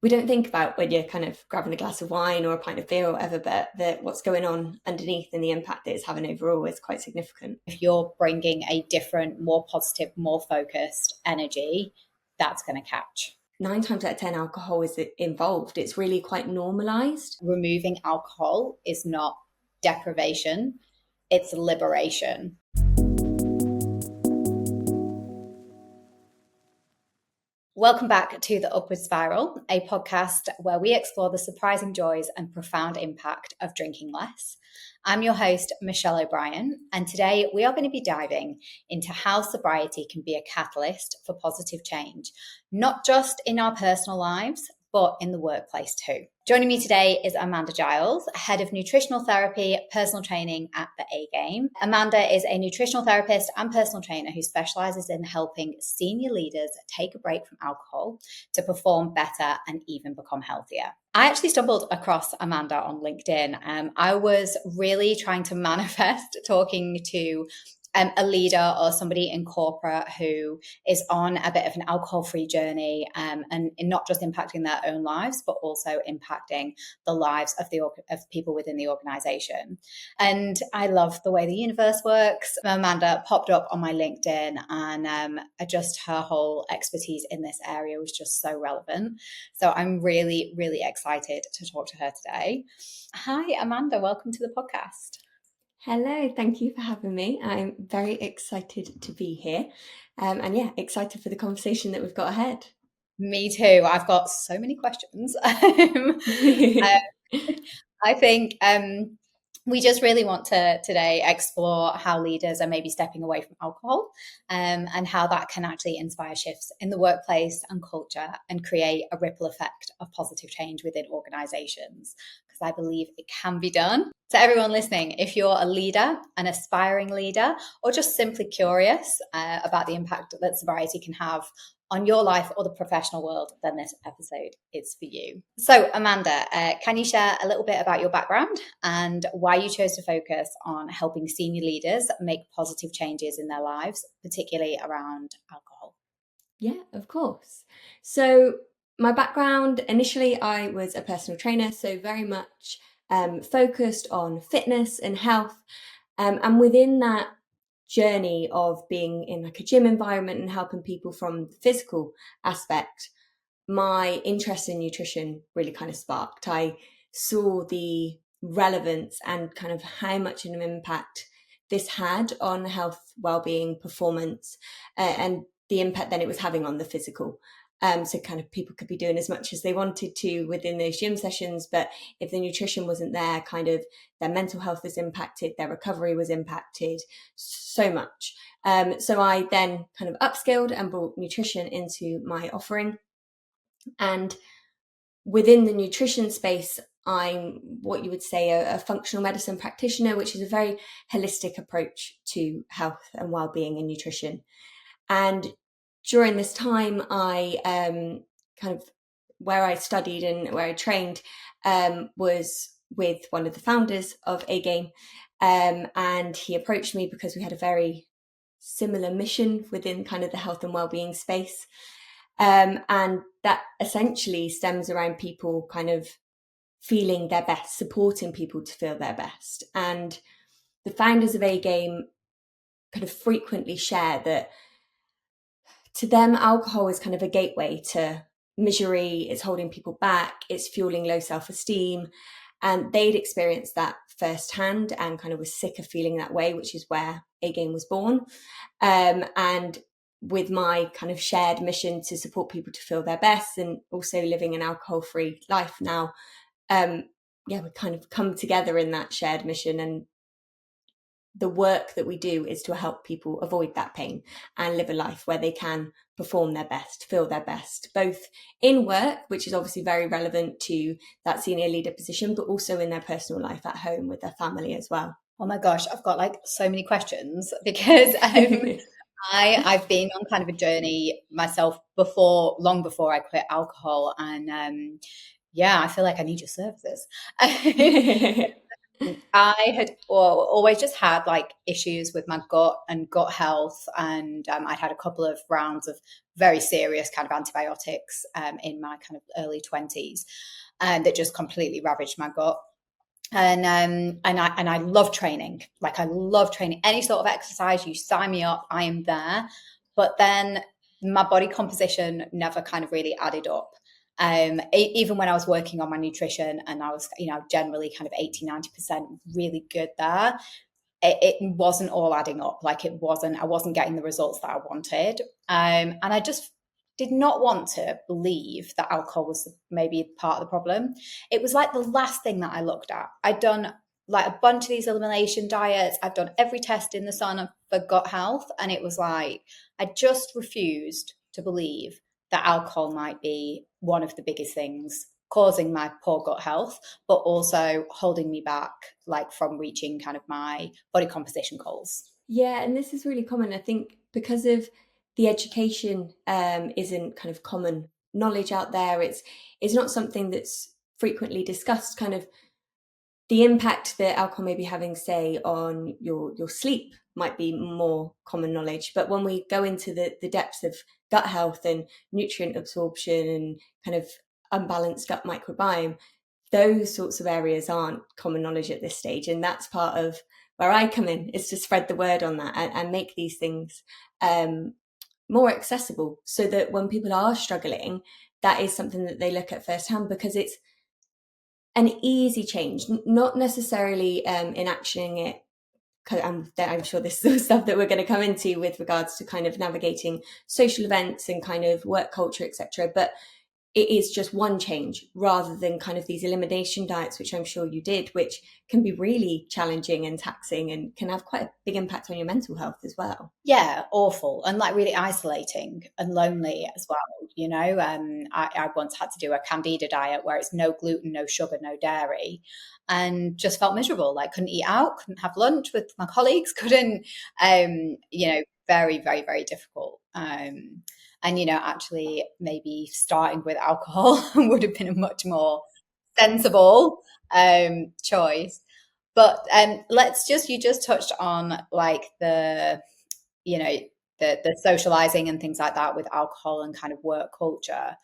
we don't think about when you're kind of grabbing a glass of wine or a pint of beer or whatever, but what's going on underneath and the impact that it's having overall is quite significant. If you're bringing a different, more positive, more focused energy, that's going to catch. 9 times out of 10, alcohol is involved. It's really quite normalized. Removing alcohol is not deprivation, it's liberation. Welcome back to The Upward Spiral, a podcast where we explore the surprising joys and profound impact of drinking less. I'm your host, Michelle O'Brien, and today we are going to be diving into how sobriety can be a catalyst for positive change, not just in our personal lives, but in the workplace too. Joining me today is Amanda Giles, Head of Nutritional Therapy, Personal Training at the A-Game. Amanda is a nutritional therapist and personal trainer who specializes in helping senior leaders take a break from alcohol to perform better and even become healthier. I actually stumbled across Amanda on LinkedIn. I was really trying to manifest talking to a leader or somebody in corporate who is on a bit of an alcohol-free journey, and not just impacting their own lives, but also impacting the lives of people within the organization. And I love the way the universe works. Amanda popped up on my LinkedIn, and just her whole expertise in this area was just so relevant. So I'm really, really excited to talk to her today. Hi, Amanda. Welcome to the podcast. Hello, thank you for having me. I'm very excited to be here. And yeah, excited for the conversation that we've got ahead. Me too. I've got so many questions. I think we just really want to today explore how leaders are maybe stepping away from alcohol, and how that can actually inspire shifts in the workplace and culture and create a ripple effect of positive change within organizations, because I believe it can be done. To everyone listening, if you're a leader, an aspiring leader, or just simply curious about the impact that sobriety can have on your life or the professional world, then this episode is for you. So, Amanda, can you share a little bit about your background and why you chose to focus on helping senior leaders make positive changes in their lives, particularly around alcohol? Yeah, of course. So my background, initially I was a personal trainer, so very much focused on fitness and health. And within that journey of being in like a gym environment and helping people from the physical aspect, my interest in nutrition really kind of sparked. I saw the relevance and kind of how much of an impact this had on health, well-being, performance, and the impact then it was having on the physical. So kind of people could be doing as much as they wanted to within those gym sessions, but if the nutrition wasn't there, kind of their mental health was impacted, their recovery was impacted so much. So I then kind of upskilled and brought nutrition into my offering. And within the nutrition space, I'm what you would say a functional medicine practitioner, which is a very holistic approach to health and well-being and nutrition. And during this time, I kind of where I studied and where I trained was with one of the founders of A-Game. And he approached me because we had a very similar mission within kind of the health and well-being space. And that essentially stems around people kind of feeling their best, supporting people to feel their best. And the founders of A-Game kind of frequently share that to them, alcohol is kind of a gateway to misery. It's holding people back. It's fueling low self-esteem. And they'd experienced that firsthand and kind of was sick of feeling that way, which is where A-Game was born. And with my kind of shared mission to support people to feel their best and also living an alcohol-free life now, we kind of come together in that shared mission. And the work that we do is to help people avoid that pain and live a life where they can perform their best, feel their best, both in work, which is obviously very relevant to that senior leader position, but also in their personal life at home with their family as well. Oh my gosh, I've got like so many questions because I've been on kind of a journey myself long before I quit alcohol. And I feel like I need your services. I had always just had like issues with my gut and gut health, and I'd had a couple of rounds of very serious kind of antibiotics in my kind of early 20s, and that just completely ravaged my gut. And I love training. Like I love training. Any sort of exercise, you sign me up, I am there. But then my body composition never kind of really added up. Even when I was working on my nutrition and I was, generally kind of 80-90% really good there, it wasn't all adding up. Like I wasn't getting the results that I wanted. And I just did not want to believe that alcohol was maybe part of the problem. It was like the last thing that I looked at. I'd done like a bunch of these elimination diets. I've done every test in the sun for gut health. And it was like, I just refused to believe that alcohol might be one of the biggest things causing my poor gut health, but also holding me back like from reaching kind of my body composition goals. Yeah, and this is really common. I think because of the education isn't kind of common knowledge out there. It's not something that's frequently discussed. Kind of the impact that alcohol may be having, say, on your sleep might be more common knowledge. But when we go into the depths of gut health and nutrient absorption and kind of unbalanced gut microbiome, those sorts of areas aren't common knowledge at this stage. And that's part of where I come in, is to spread the word on that and make these things more accessible, so that when people are struggling, that is something that they look at firsthand, because it's an easy change, not necessarily in actioning it. I'm sure this is stuff that we're going to come into with regards to kind of navigating social events and kind of work culture, etc. But it is just one change rather than kind of these elimination diets, which I'm sure you did, which can be really challenging and taxing and can have quite a big impact on your mental health as well. Yeah, awful and like really isolating and lonely as well. I once had to do a candida diet where it's no gluten, no sugar, no dairy, and just felt miserable. Like couldn't eat out, couldn't have lunch with my colleagues, couldn't, very, very, very difficult. And actually maybe starting with alcohol would have been a much more sensible choice. But you just touched on like you know the socializing and things like that with alcohol and kind of work culture.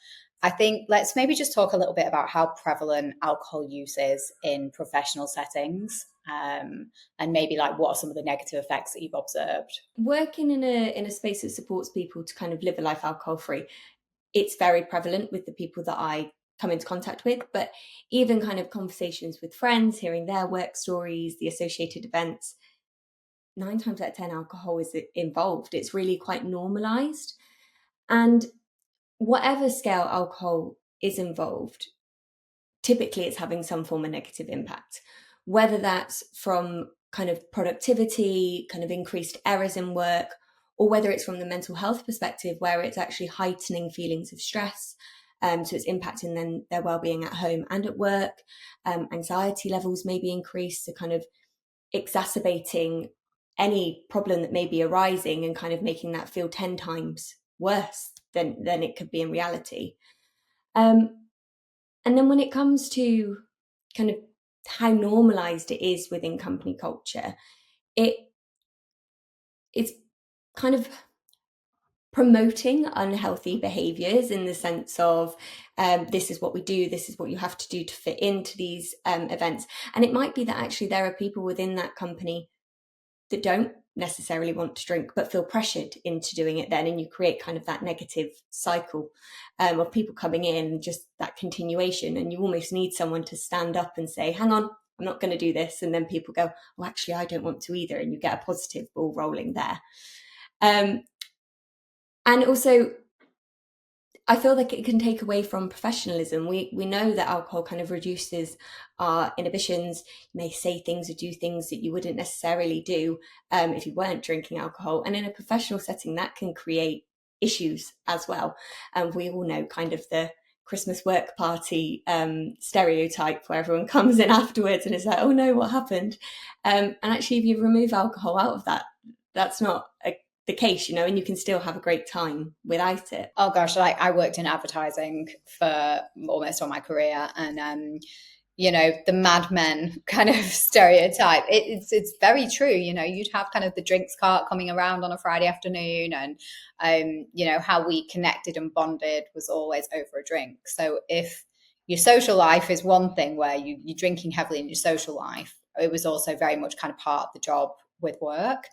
I think let's maybe just talk a little bit about how prevalent alcohol use is in professional settings, and maybe like what are some of the negative effects that you've observed. Working in a space that supports people to kind of live a life alcohol free, it's very prevalent with the people that I come into contact with. But even kind of conversations with friends, hearing their work stories, the associated events, 9 times out of 10 alcohol is involved. It's really quite normalized. And whatever scale alcohol is involved, typically it's having some form of negative impact, whether that's from kind of productivity, kind of increased errors in work, or whether it's from the mental health perspective, where it's actually heightening feelings of stress. So it's impacting then their well-being at home and at work. Anxiety levels may be increased, so kind of exacerbating any problem that may be arising and kind of making that feel 10 times worse than it could be in reality. And then when it comes to kind of how normalized it is within company culture, it's kind of promoting unhealthy behaviors in the sense of this is what we do, this is what you have to do to fit into these events. And it might be that actually there are people within that company that don't necessarily want to drink but feel pressured into doing it then, and you create kind of that negative cycle of people coming in, just that continuation, and you almost need someone to stand up and say, hang on, I'm not going to do this, and then people go, oh, actually I don't want to either, and you get a positive ball rolling there. And also I feel like it can take away from professionalism. We know that alcohol kind of reduces our inhibitions. You may say things or do things that you wouldn't necessarily do if you weren't drinking alcohol. And in a professional setting, that can create issues as well. And we all know kind of the Christmas work party stereotype where everyone comes in afterwards and is like, oh no, what happened? And actually, if you remove alcohol out of that, that's not the case, and you can still have a great time without it. Oh gosh, like I worked in advertising for almost all my career, and the madmen kind of stereotype. It's very true. You'd have kind of the drinks cart coming around on a Friday afternoon, and how we connected and bonded was always over a drink. So if your social life is one thing where you're drinking heavily in your social life, it was also very much kind of part of the job with work,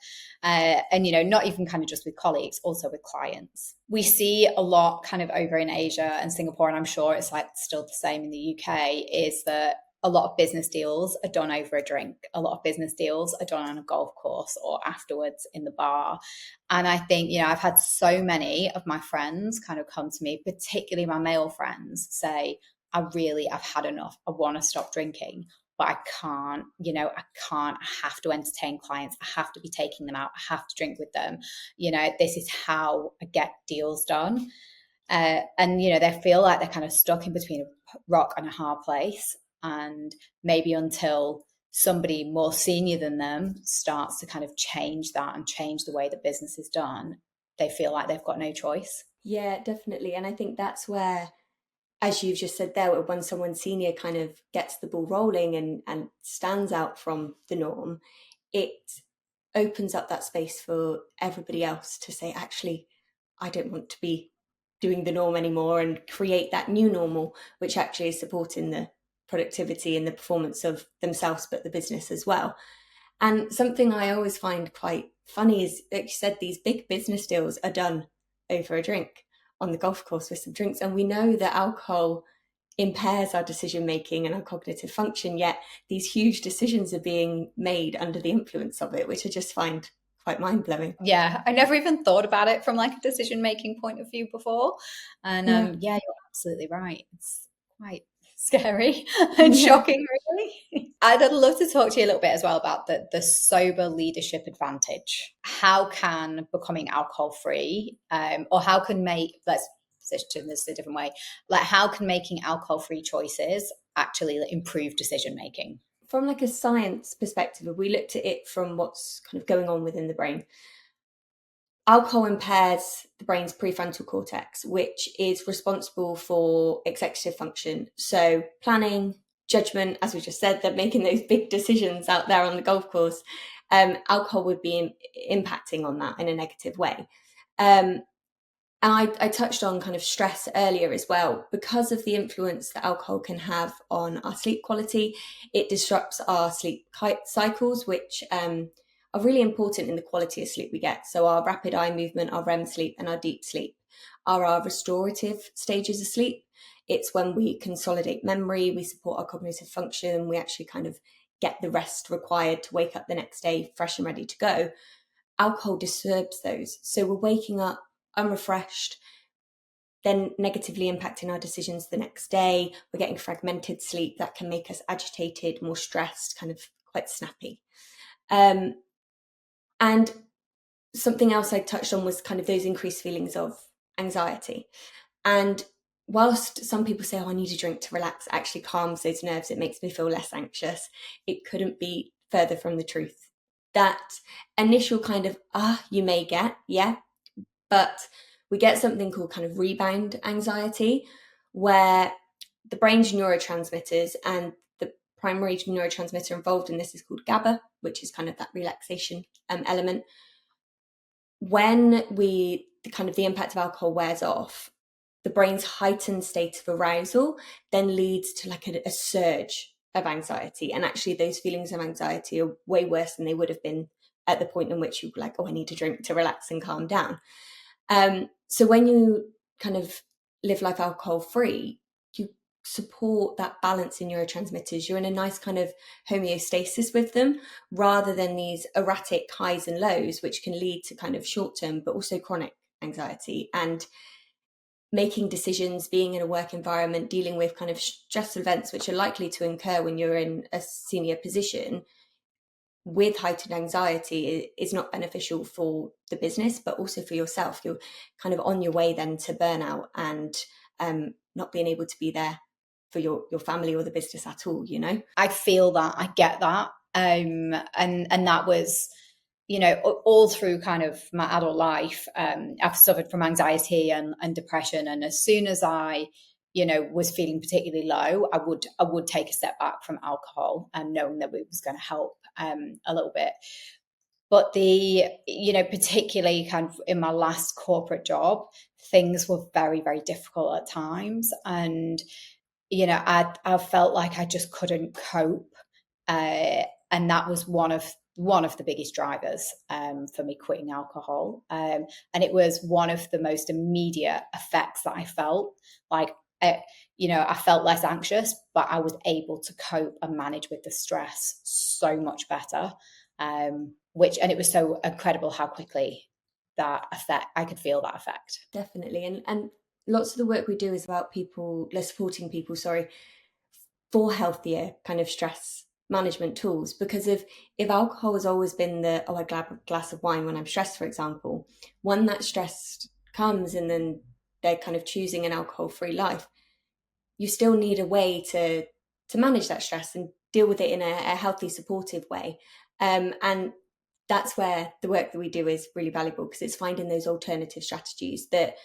and not even kind of just with colleagues, also with clients. We see a lot kind of over in Asia and Singapore, and I'm sure it's like still the same in the UK, is that a lot of business deals are done over a drink. A lot of business deals are done on a golf course or afterwards in the bar. And I think, I've had so many of my friends kind of come to me, particularly my male friends, say, I've had enough. I want to stop drinking, but I can't, I have to entertain clients. I have to be taking them out. I have to drink with them. This is how I get deals done. And, they feel like they're kind of stuck in between a rock and a hard place. And maybe until somebody more senior than them starts to kind of change that and change the way the business is done, they feel like they've got no choice. Yeah, definitely. And I think that's where, as you've just said there, when someone senior kind of gets the ball rolling and stands out from the norm, it opens up that space for everybody else to say, actually, I don't want to be doing the norm anymore, and create that new normal, which actually is supporting the productivity and the performance of themselves, but the business as well. And something I always find quite funny is, like you said, these big business deals are done over a drink on the golf course with some drinks. And we know that alcohol impairs our decision making and our cognitive function, yet these huge decisions are being made under the influence of it, which I just find quite mind blowing. Yeah, I never even thought about it from like a decision making point of view before. And yeah, you're absolutely right. It's quite scary and Yeah. shocking, really. I'd love to talk to you a little bit as well about the sober leadership advantage. How can becoming alcohol free, or how can let's position this a different way, like how can making alcohol free choices actually improve decision making? From like a science perspective, if we looked at it from what's kind of going on within the brain, alcohol impairs the brain's prefrontal cortex, which is responsible for executive function. So planning, judgment, as we just said, they're making those big decisions out there on the golf course. Alcohol would be impacting on that in a negative way. And I touched on kind of stress earlier as well. Because of the influence that alcohol can have on our sleep quality, it disrupts our sleep cycles, which are really important in the quality of sleep we get. So our rapid eye movement, our REM sleep, and our deep sleep are our restorative stages of sleep. It's when we consolidate memory, we support our cognitive function, we actually kind of get the rest required to wake up the next day fresh and ready to go. Alcohol disturbs those. So we're waking up unrefreshed, then negatively impacting our decisions the next day. We're getting fragmented sleep that can make us agitated, more stressed, kind of quite snappy. And something else I touched on was kind of those increased feelings of anxiety. And whilst some people say, oh, I need a drink to relax, it actually calms those nerves, it makes me feel less anxious, it couldn't be further from the truth. That initial kind of, you may get, yeah, but we get something called kind of rebound anxiety, where the brain's neurotransmitters, and the primary neurotransmitter involved in this is called GABA, which is kind of that relaxation element. When the impact of alcohol wears off, the brain's heightened state of arousal then leads to like a surge of anxiety. And actually those feelings of anxiety are way worse than they would have been at the point in which you were like, oh, I need a drink to relax and calm down. So when you kind of live life alcohol free, you support that balance in neurotransmitters. You're in a nice kind of homeostasis with them, rather than these erratic highs and lows, which can lead to kind of short term, but also chronic anxiety. And making decisions, being in a work environment, dealing with kind of stressful events, which are likely to incur when you're in a senior position, with heightened anxiety is not beneficial for the business, but also for yourself. You're kind of on your way then to burnout and not being able to be there for your family or the business at all, I feel that, I get that. And that was, all through kind of my adult life. I've suffered from anxiety and depression. And as soon as I was feeling particularly low, I would take a step back from alcohol, and knowing that it was going to help a little bit. But particularly kind of in my last corporate job, things were very, very difficult at times. And, I felt like I just couldn't cope. And that was one of the biggest drivers for me quitting alcohol. And it was one of the most immediate effects that I felt. Like, I felt less anxious, but I was able to cope and manage with the stress so much better. And it was so incredible how quickly I could feel that effect. Definitely. And lots of the work we do is about supporting people, for healthier kind of stress management tools. Because if alcohol has always been I grab a glass of wine when I'm stressed, for example, when that stress comes and then they're kind of choosing an alcohol-free life, you still need a way to manage that stress and deal with it in a healthy, supportive way. And that's where the work that we do is really valuable, because it's finding those alternative strategies that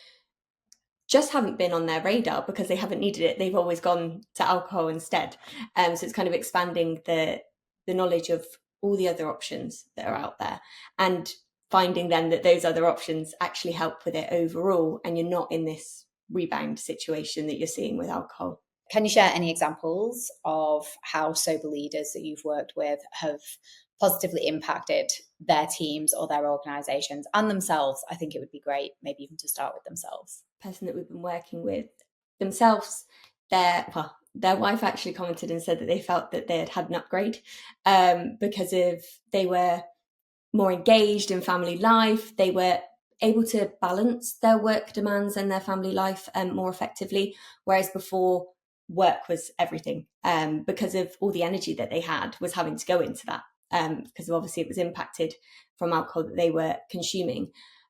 just haven't been on their radar because they haven't needed it. They've always gone to alcohol instead. So it's kind of expanding the knowledge of all the other options that are out there, and finding then that those other options actually help with it overall, and you're not in this rebound situation that you're seeing with alcohol. Can you share any examples of how sober leaders that you've worked with have positively impacted their teams or their organizations and themselves? I think it would be great, maybe even to start with themselves. The person that we've been working with themselves, their wife actually commented and said that they felt that they had had an upgrade because they were more engaged in family life. They were able to balance their work demands and their family life more effectively, whereas before, work was everything, because of all the energy that they had was having to go into that, because obviously it was impacted from alcohol that they were consuming.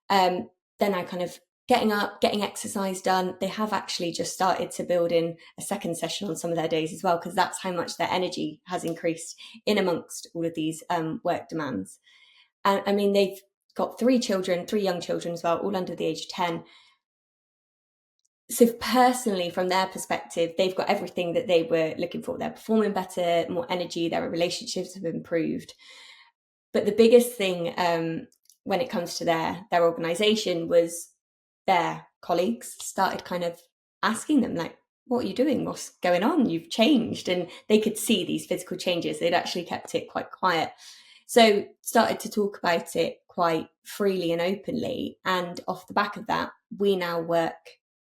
Then I kind of getting up, getting exercise done. They have actually just started to build in a second session on some of their days as well, because that's how much their energy has increased in amongst all of these work demands. And I mean, they've got three young children as well, all under the age of 10. So personally, from their perspective, they've got everything that they were looking for. They're performing better, more energy, their relationships have improved. But the biggest thing when it comes to their organisation was their colleagues started kind of asking them, like, what are you doing? What's going on? You've changed. And they could see these physical changes. They'd actually kept it quite quiet. So started to talk about it quite freely and openly. And off the back of that, we now work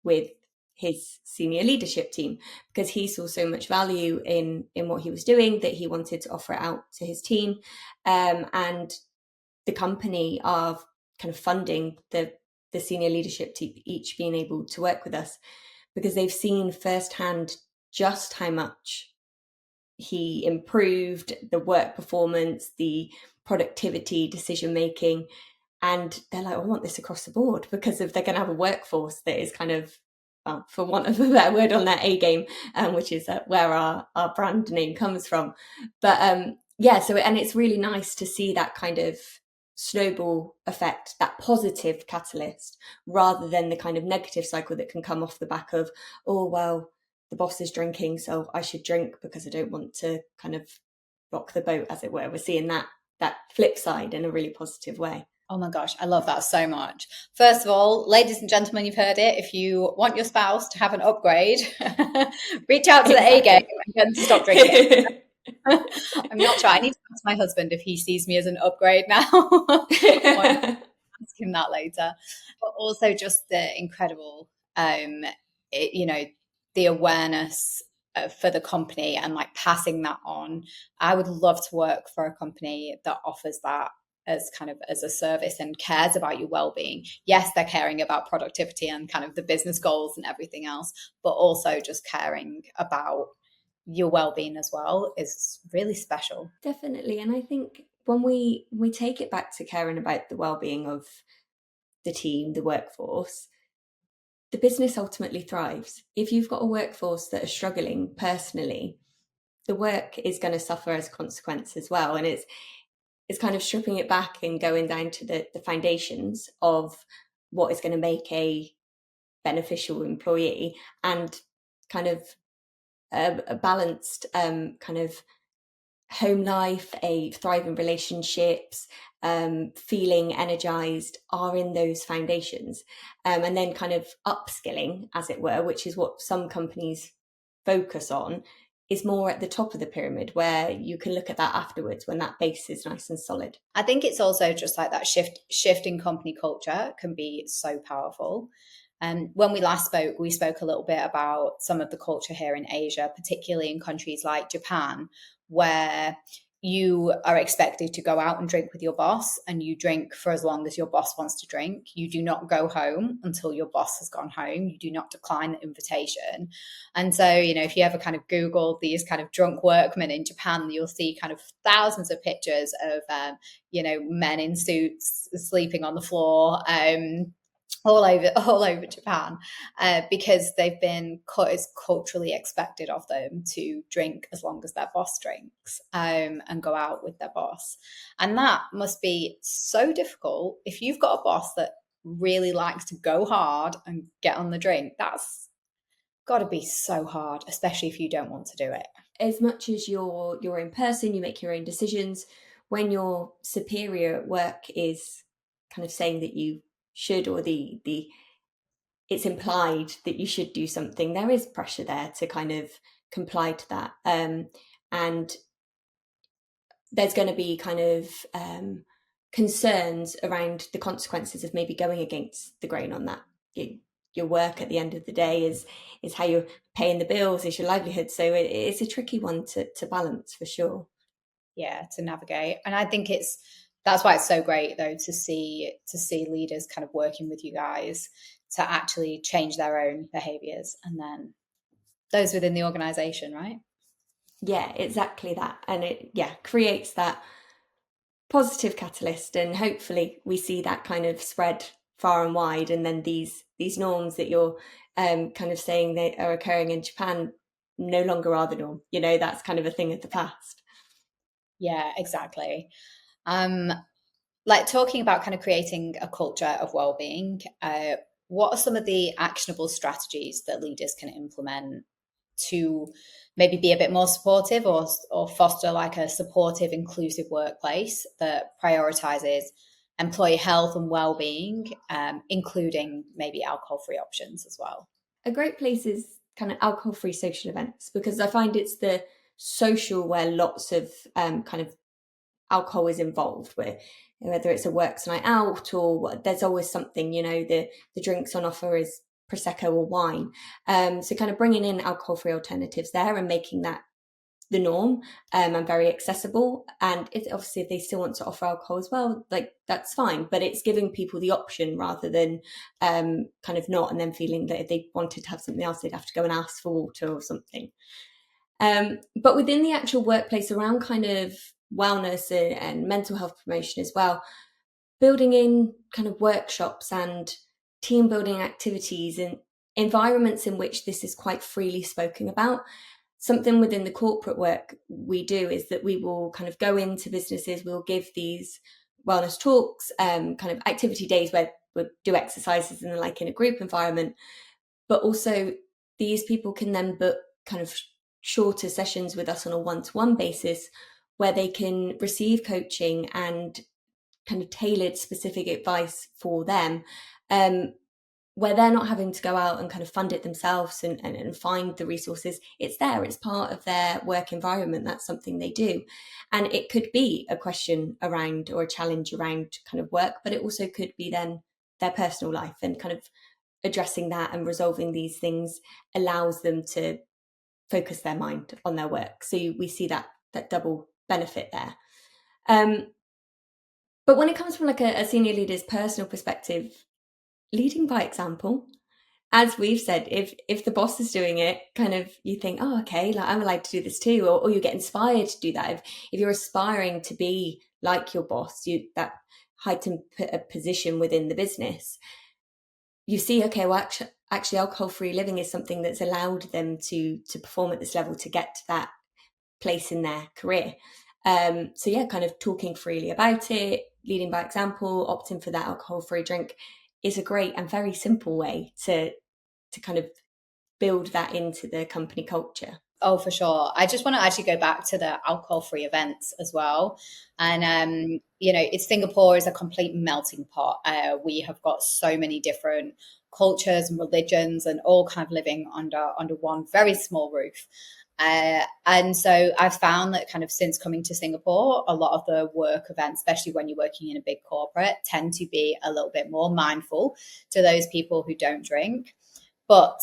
with his senior leadership team, because he saw so much value in what he was doing that he wanted to offer it out to his team. And the company are kind of funding the senior leadership team each being able to work with us, because they've seen firsthand just how much he improved the work performance, the productivity, decision making. And they're like, I want this across the board, because they're going to have a workforce that is kind of, for want of a better word, on their A game, which is where our brand name comes from. But and it's really nice to see that kind of snowball effect, that positive catalyst, rather than the kind of negative cycle that can come off the back of, oh, well, the boss is drinking, so I should drink because I don't want to kind of rock the boat, as it were. We're seeing that flip side in a really positive way. Oh my gosh, I love that so much. First of all, ladies and gentlemen, you've heard it. If you want your spouse to have an upgrade, reach out to the A game and get them to stop drinking. I'm not sure. I need to ask my husband if he sees me as an upgrade now. Ask him that later. But also just the incredible, the awareness for the company and like passing that on. I would love to work for a company that offers that as kind of as a service and cares about your well-being. Yes, they're caring about productivity and kind of the business goals and everything else, but also just caring about your well-being as well is really special. Definitely. And I think when we take it back to caring about the well-being of the team, the workforce, the business ultimately thrives. If you've got a workforce that are struggling personally, the work is going to suffer as a consequence as well. And it's kind of stripping it back and going down to the foundations of what is going to make a beneficial employee. And kind of a balanced kind of home life, a thriving relationships, feeling energized are in those foundations. And then kind of upskilling, as it were, which is what some companies focus on, is more at the top of the pyramid, where you can look at that afterwards when that base is nice and solid. I think it's also just like that shift in company culture can be so powerful. And when we last spoke, we spoke a little bit about some of the culture here in Asia, particularly in countries like Japan, where you are expected to go out and drink with your boss, and you drink for as long as your boss wants to drink. You do not go home until your boss has gone home. You do not decline the invitation. And so, if you ever kind of Google these kind of drunk workmen in Japan, you'll see kind of thousands of pictures of, men in suits sleeping on the floor, all over Japan, because they've been it's culturally expected of them to drink as long as their boss drinks, and go out with their boss. And that must be so difficult if you've got a boss that really likes to go hard and get on the drink. That's got to be so hard, especially if you don't want to do it. As much as you're in person, you make your own decisions. When your superior at work is kind of saying that you should, or it's implied that you should do something, there is pressure there to kind of comply to that. And there's going to be kind of concerns around the consequences of maybe going against the grain on that. Your work at the end of the day is how you're paying the bills, is your livelihood. So it's a tricky one to balance, for sure. Yeah, to navigate. And I think that's why it's so great, though, to see leaders kind of working with you guys to actually change their own behaviors, and then those within the organization, right? Yeah, exactly that. And it creates that positive catalyst, and hopefully we see that kind of spread far and wide, and then these norms that you're kind of saying that are occurring in Japan no longer are the norm. That's kind of a thing of the past. Yeah, exactly. Like, talking about kind of creating a culture of well-being, what are some of the actionable strategies that leaders can implement to maybe be a bit more supportive, or foster like a supportive, inclusive workplace that prioritizes employee health and well-being, including maybe alcohol-free options as well? A great place is kind of alcohol-free social events, because I find it's the social where lots of kind of alcohol is involved, whether it's a works night out or there's always something, the drinks on offer is prosecco or wine. So kind of bringing in alcohol-free alternatives there and making that the norm, and very accessible. And obviously, if they still want to offer alcohol as well, like, that's fine, but it's giving people the option rather than kind of not, and then feeling that if they wanted to have something else, they'd have to go and ask for water or something. But within the actual workplace, around kind of wellness and mental health promotion as well, building in kind of workshops and team building activities and environments in which this is quite freely spoken about. Something within the corporate work we do is that we will kind of go into businesses, we'll give these wellness talks, kind of activity days where we'll do exercises and like in a group environment, but also these people can then book kind of shorter sessions with us on a one-to-one basis, where they can receive coaching and kind of tailored specific advice for them, where they're not having to go out and kind of fund it themselves and find the resources. It's there, it's part of their work environment. That's something they do. And it could be a question around, or a challenge around kind of work, but it also could be then their personal life, and kind of addressing that and resolving these things allows them to focus their mind on their work. So we see that double benefit there. But when it comes from like a senior leader's personal perspective, leading by example, as we've said, if the boss is doing it, kind of you think, oh, okay, like I'm allowed to do this too, or you get inspired to do that. If you're aspiring to be like your boss, that heightened a position within the business, you see, okay, well, actually alcohol-free living is something that's allowed them to perform at this level, to get to that place in their career. So yeah, kind of talking freely about it, leading by example, opting for that alcohol-free drink is a great and very simple way to kind of build that into the company culture. Oh, for sure. I just want to actually go back to the alcohol-free events as well. And, it's Singapore is a complete melting pot. We have got so many different cultures and religions and all kind of living under one very small roof. And so I've found that kind of since coming to Singapore, a lot of the work events, especially when you're working in a big corporate, tend to be a little bit more mindful to those people who don't drink. But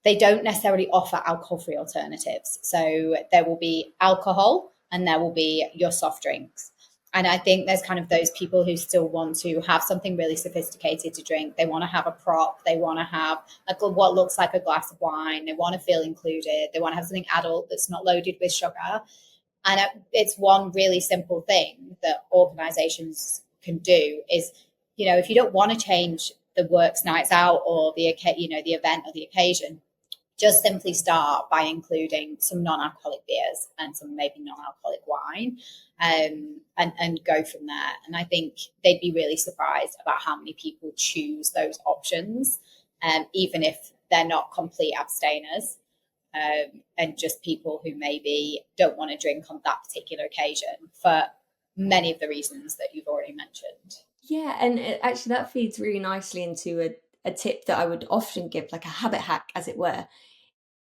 they don't necessarily offer alcohol-free alternatives. So there will be alcohol and there will be your soft drinks. And I think there's kind of those people who still want to have something really sophisticated to drink. They want to have a prop. They want to have what looks like a glass of wine. They want to feel included. They want to have something adult that's not loaded with sugar. And it's one really simple thing that organizations can do is, if you don't want to change the works nights out or the event or the occasion, just simply start by including some non-alcoholic beers and some maybe non-alcoholic wine, and go from there. And I think they'd be really surprised about how many people choose those options, even if they're not complete abstainers, and just people who maybe don't want to drink on that particular occasion for many of the reasons that you've already mentioned. Yeah, and actually that feeds really nicely into a tip that I would often give, like a habit hack, as it were.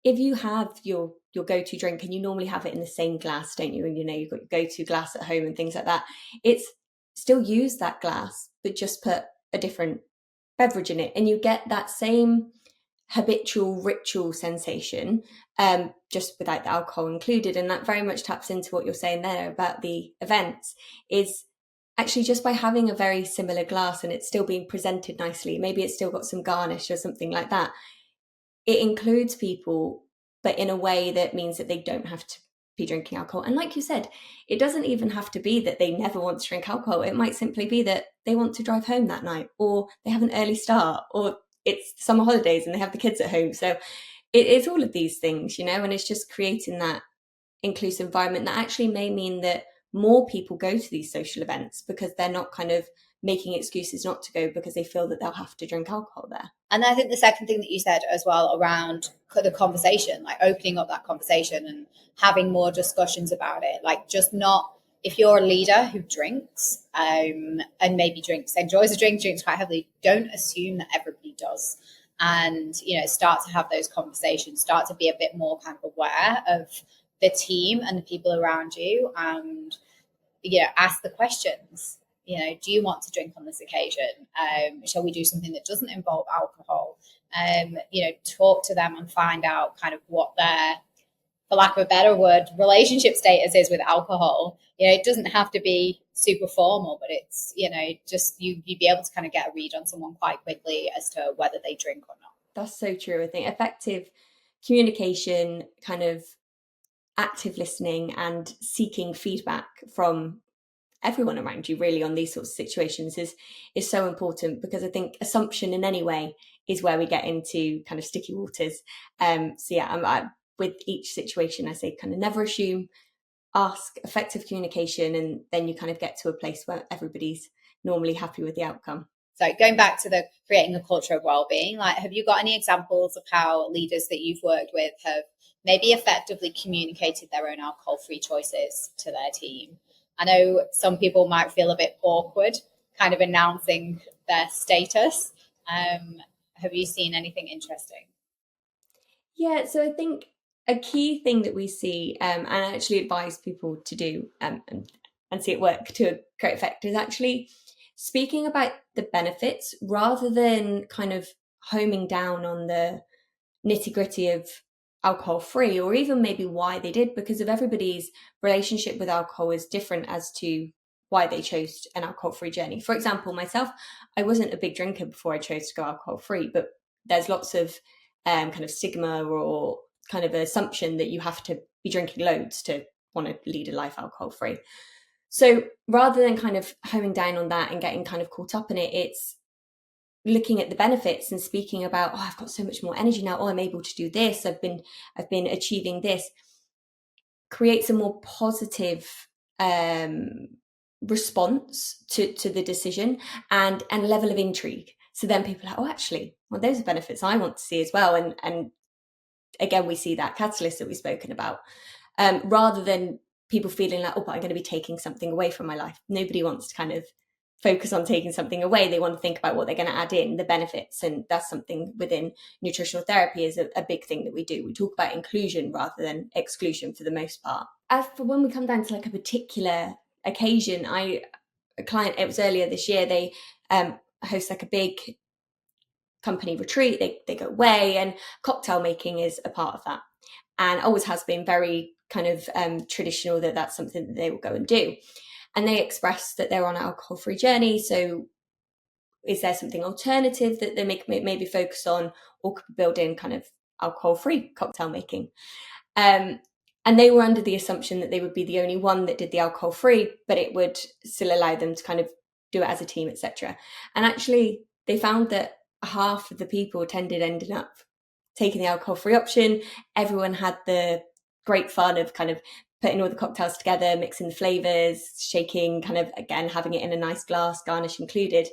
If you have your go-to drink and you normally have it in the same glass, don't you? And you've got your go-to glass at home and things like that. It's still use that glass, but just put a different beverage in it, and you get that same habitual ritual sensation, just without the alcohol included. And that very much taps into what you're saying there about the events, is actually just by having a very similar glass and it's still being presented nicely, maybe it's still got some garnish or something like that, it includes people, but in a way that means that they don't have to be drinking alcohol. And like you said, it doesn't even have to be that they never want to drink alcohol. It might simply be that they want to drive home that night, or they have an early start, or it's summer holidays and they have the kids at home. So it's all of these things, and it's just creating that inclusive environment that actually may mean that more people go to these social events because they're not kind of making excuses not to go because they feel that they'll have to drink alcohol there. And I think the second thing that you said as well around the conversation, like opening up that conversation and having more discussions about it, like just not, if you're a leader who drinks, and maybe enjoys a drink, drinks quite heavily, don't assume that everybody does. And, start to have those conversations, start to be a bit more kind of aware of the team and the people around you, and, ask the questions. Do you want to drink on this occasion? Shall we do something that doesn't involve alcohol? Talk to them and find out kind of what their, for lack of a better word, relationship status is with alcohol. It doesn't have to be super formal, but it's, just you'd be able to kind of get a read on someone quite quickly as to whether they drink or not. That's so true. I think effective communication, kind of active listening and seeking feedback from everyone around you really on these sorts of situations is so important, because I think assumption in any way is where we get into kind of sticky waters. With each situation, I say kind of never assume, ask, effective communication, and then you kind of get to a place where everybody's normally happy with the outcome. So going back to the creating a culture of well-being, like, have you got any examples of how leaders that you've worked with have maybe effectively communicated their own alcohol-free choices to their team? I know some people might feel a bit awkward kind of announcing their status. Have you seen anything interesting? Yeah, so I think a key thing that we see, and I actually advise people to do, and see it work to a great effect, is actually speaking about the benefits rather than kind of homing down on the nitty gritty of alcohol free, or even maybe why they did, because of everybody's relationship with alcohol is different as to why they chose an alcohol free journey. For example, myself, I wasn't a big drinker before I chose to go alcohol free, but there's lots of kind of stigma or kind of assumption that you have to be drinking loads to want to lead a life alcohol free. So rather than kind of homing down on that and getting kind of caught up in it, it's looking at the benefits and speaking about, oh, I've got so much more energy now. Oh, I'm able to do this. I've been achieving this. Creates a more positive response to the decision and level of intrigue. So then people are like, oh, actually, well, those are benefits I want to see as well. And again, we see that catalyst that we've spoken about, rather than people feeling like, oh, but I'm going to be taking something away from my life. Nobody wants to kind of focus on taking something away. They want to think about what they're going to add in, the benefits. And that's something within nutritional therapy is a big thing that we do. We talk about inclusion rather than exclusion for the most part. As for when we come down to like a particular occasion, a client, it was earlier this year, they host like a big company retreat. They go away, and cocktail making is a part of that, and always has been very kind of traditional that that's something that they will go and do. And they expressed that they're on an alcohol-free journey. So is there something alternative that they maybe focus on, or could build in kind of alcohol-free cocktail making? And they were under the assumption that they would be the only one that did the alcohol-free, but it would still allow them to kind of do it as a team, etc. And actually, they found that half of the people ended up taking the alcohol-free option. Everyone had the great fun of kind of putting all the cocktails together, mixing the flavors, shaking, kind of, again, having it in a nice glass, garnish included.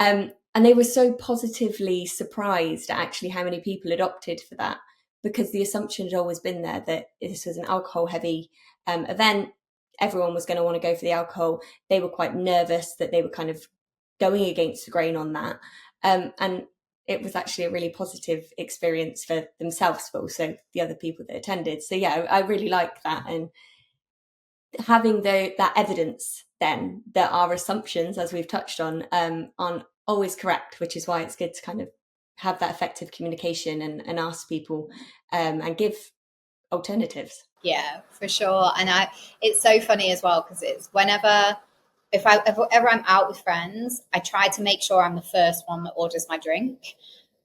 And they were so positively surprised at actually how many people had opted for that, because the assumption had always been there that this was an alcohol-heavy event. Everyone was going to want to go for the alcohol. They were quite nervous that they were kind of going against the grain on that. And it was actually a really positive experience for themselves, but also the other people that attended. So yeah, I really like that. And having that evidence then that our assumptions, as we've touched on, aren't always correct, which is why it's good to kind of have that effective communication and ask people and give alternatives. Yeah, for sure. And it's so funny as well, because it's if ever I'm out with friends, I try to make sure I'm the first one that orders my drink,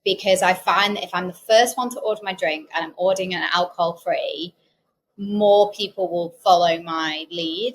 because I find that if I'm the first one to order my drink and I'm ordering an alcohol free, more people will follow my lead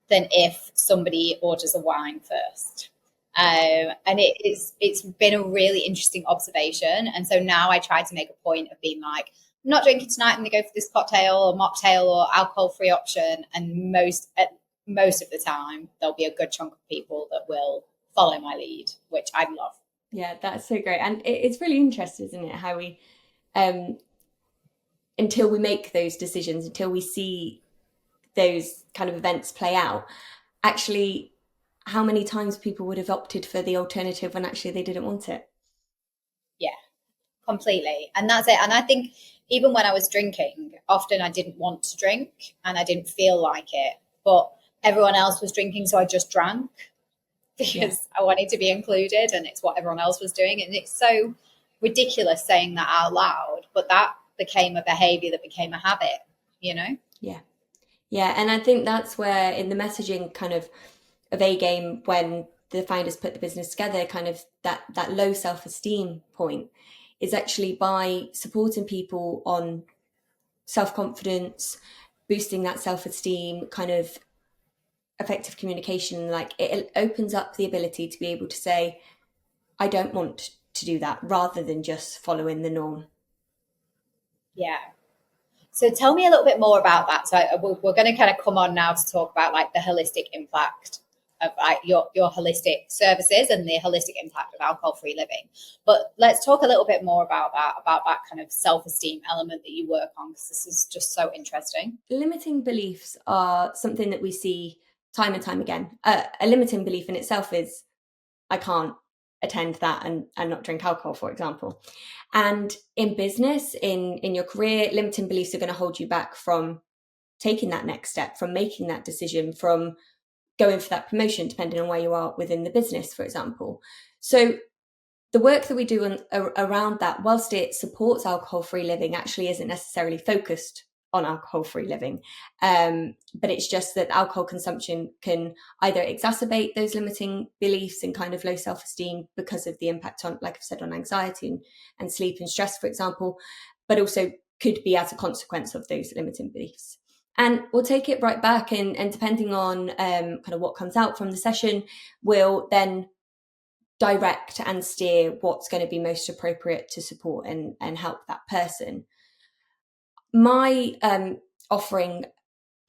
than if somebody orders a wine first. And it's been a really interesting observation. And so now I try to make a point of being like, I'm not drinking tonight, I'm going to go for this cocktail or mocktail or alcohol-free option. And most of the time, there'll be a good chunk of people that will follow my lead, which I love. Yeah, that's so great. And it's really interesting, isn't it, how we, until we make those decisions, until we see those kind of events play out, actually how many times people would have opted for the alternative when actually they didn't want it. Yeah, completely. And that's it. And I think even when I was drinking, often I didn't want to drink and I didn't feel like it, but everyone else was drinking, so I just drank because I wanted to be included, and it's what everyone else was doing. And it's so ridiculous saying that out loud, but that became a behavior that became a habit, you know? Yeah. And I think that's where in the messaging kind of A game, when the founders put the business together, kind of that low self-esteem point is actually by supporting people on self-confidence, boosting that self-esteem, kind of effective communication. Like, it opens up the ability to be able to say, I don't want to do that, rather than just following the norm. Yeah. So tell me a little bit more about that. So we're going to kind of come on now to talk about like the holistic impact of like your holistic services and the holistic impact of alcohol-free living. But let's talk a little bit more about that kind of self-esteem element that you work on, because this is just so interesting. Limiting beliefs are something that we see time and time again. A limiting belief in itself is, I can't attend that and not drink alcohol, for example. And in business, in your career, limiting beliefs are going to hold you back from taking that next step, from making that decision, from going for that promotion, depending on where you are within the business, for example. So the work that we do around that, whilst it supports alcohol-free living, actually isn't necessarily focused on alcohol-free living. But it's just that alcohol consumption can either exacerbate those limiting beliefs and kind of low self-esteem because of the impact on, like I've said, on anxiety and sleep and stress, for example, but also could be as a consequence of those limiting beliefs. And we'll take it right back, and depending on kind of what comes out from the session, we'll then direct and steer what's going to be most appropriate to support and help that person. My offering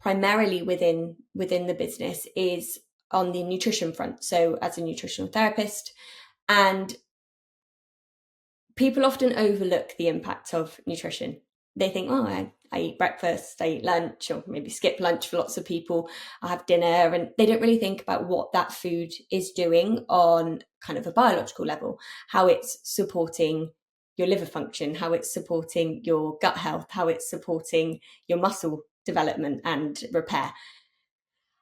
primarily within the business is on the nutrition front. So as a nutritional therapist, and people often overlook the impact of nutrition. they think, oh, I eat breakfast, I eat lunch, or maybe skip lunch for lots of people. I have dinner, and they don't really think about what that food is doing on kind of a biological level, how it's supporting your liver function, how it's supporting your gut health, how it's supporting your muscle development and repair.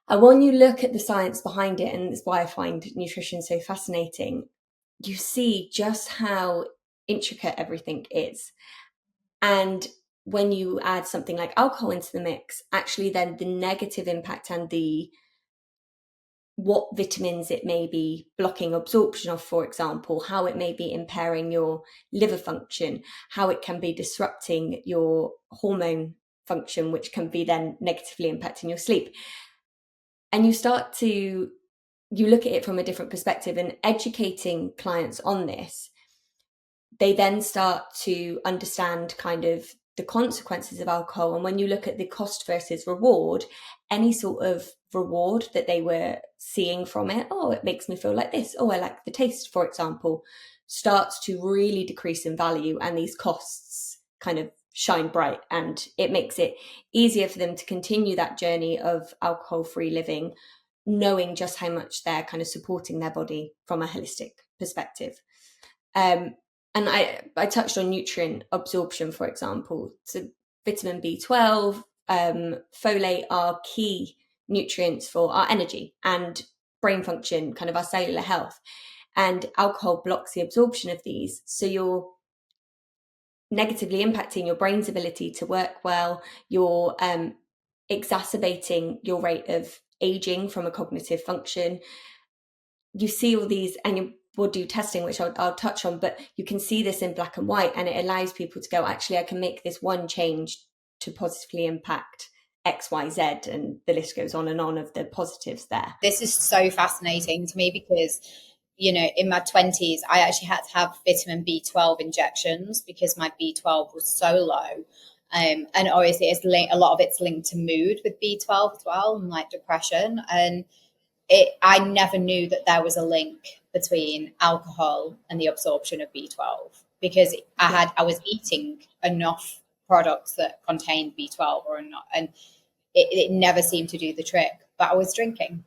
And when you look at the science behind it, and it's why I find nutrition so fascinating, you see just how intricate everything is. And when you add something like alcohol into the mix, actually then the negative impact and the what vitamins it may be blocking absorption of, for example, how it may be impairing your liver function, how it can be disrupting your hormone function, which can be then negatively impacting your sleep. And you look at it from a different perspective, and educating clients on this, they then start to understand kind of the consequences of alcohol. And when you look at the cost versus reward, any sort of reward that they were seeing from it, oh, it makes me feel like this, oh, I like the taste, for example, starts to really decrease in value, and these costs kind of shine bright, and it makes it easier for them to continue that journey of alcohol-free living, knowing just how much they're kind of supporting their body from a holistic perspective. And I touched on nutrient absorption, for example. So vitamin B12, folate are key nutrients for our energy and brain function, kind of our cellular health. And alcohol blocks the absorption of these. So you're negatively impacting your brain's ability to work well. You're exacerbating your rate of aging from a cognitive function. You see all these, and we'll do testing, which I'll touch on, but you can see this in black and white, and it allows people to go, actually, I can make this one change to positively impact X, Y, Z, and the list goes on and on of the positives there. This is so fascinating to me because, you know, in my 20s, I actually had to have vitamin B12 injections because my B12 was so low. And obviously, a lot of it's linked to mood with B12 as well, and like depression. And I never knew that there was a link between alcohol and the absorption of B12 because I was eating enough products that contained B12 or not, and it never seemed to do the trick. But I was drinking.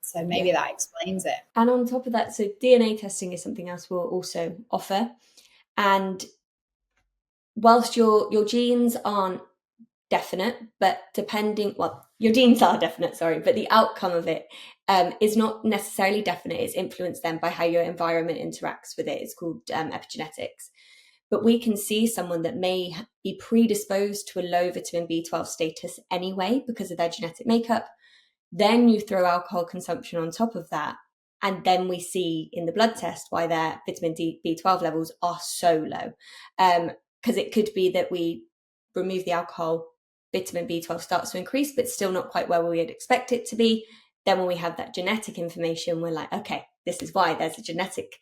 So maybe that explains it. And on top of that, so DNA testing is something else we'll also offer. And whilst your genes aren't definite, but your genes are definite, sorry, but the outcome of it is not necessarily definite. It's influenced then by how your environment interacts with it. It's called epigenetics. But we can see someone that may be predisposed to a low vitamin B12 status anyway because of their genetic makeup. Then you throw alcohol consumption on top of that, and then we see in the blood test why their vitamin B12 levels are so low. Because it could be that we remove the alcohol, vitamin B12 starts to increase, but still not quite where we would expect it to be. Then when we have that genetic information, we're like, okay, this is why there's a genetic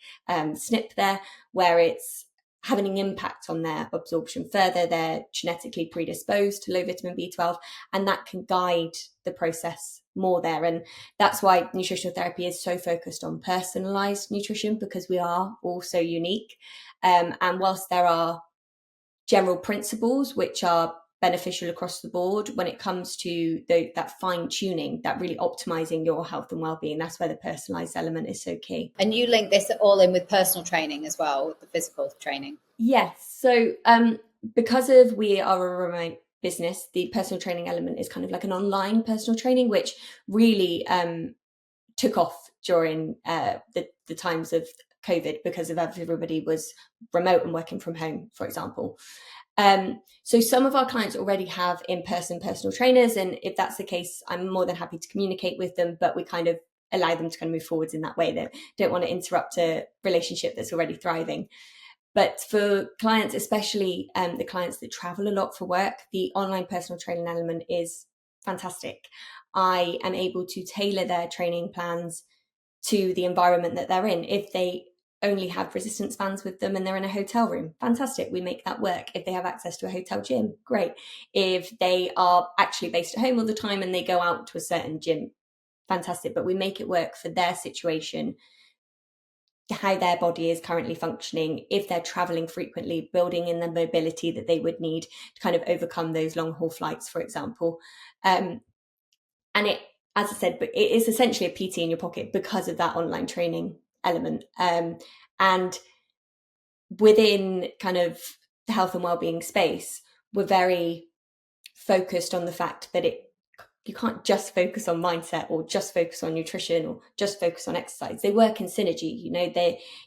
snip there where it's having an impact on their absorption further. They're genetically predisposed to low vitamin B12, and that can guide the process more there. And that's why nutritional therapy is so focused on personalized nutrition, because we are all so unique. And whilst there are general principles which are beneficial across the board, when it comes to that fine tuning, that really optimizing your health and well-being, that's where the personalized element is so key. And you link this all in with personal training as well, with the physical training. Yes. So because of we are a remote business, the personal training element is kind of like an online personal training, which really took off during the times of COVID because of everybody was remote and working from home, for example. So some of our clients already have in-person personal trainers, and if that's the case, I'm more than happy to communicate with them, but we kind of allow them to kind of move forwards in that way. They don't want to interrupt a relationship that's already thriving. But for clients, especially the clients that travel a lot for work, the online personal training element is fantastic. I am able to tailor their training plans to the environment that they're in. If they only have resistance bands with them and they're in a hotel room, fantastic, we make that work. If they have access to a hotel gym, great. If they are actually based at home all the time and they go out to a certain gym, fantastic, but we make it work for their situation how their body is currently functioning, if they're traveling frequently, building in the mobility that they would need to kind of overcome those long haul flights, for example. And it, as I said, but it is essentially a PT in your pocket because of that online training element. And within kind of the health and wellbeing space, we're very focused on the fact that you can't just focus on mindset or just focus on nutrition or just focus on exercise. They work in synergy.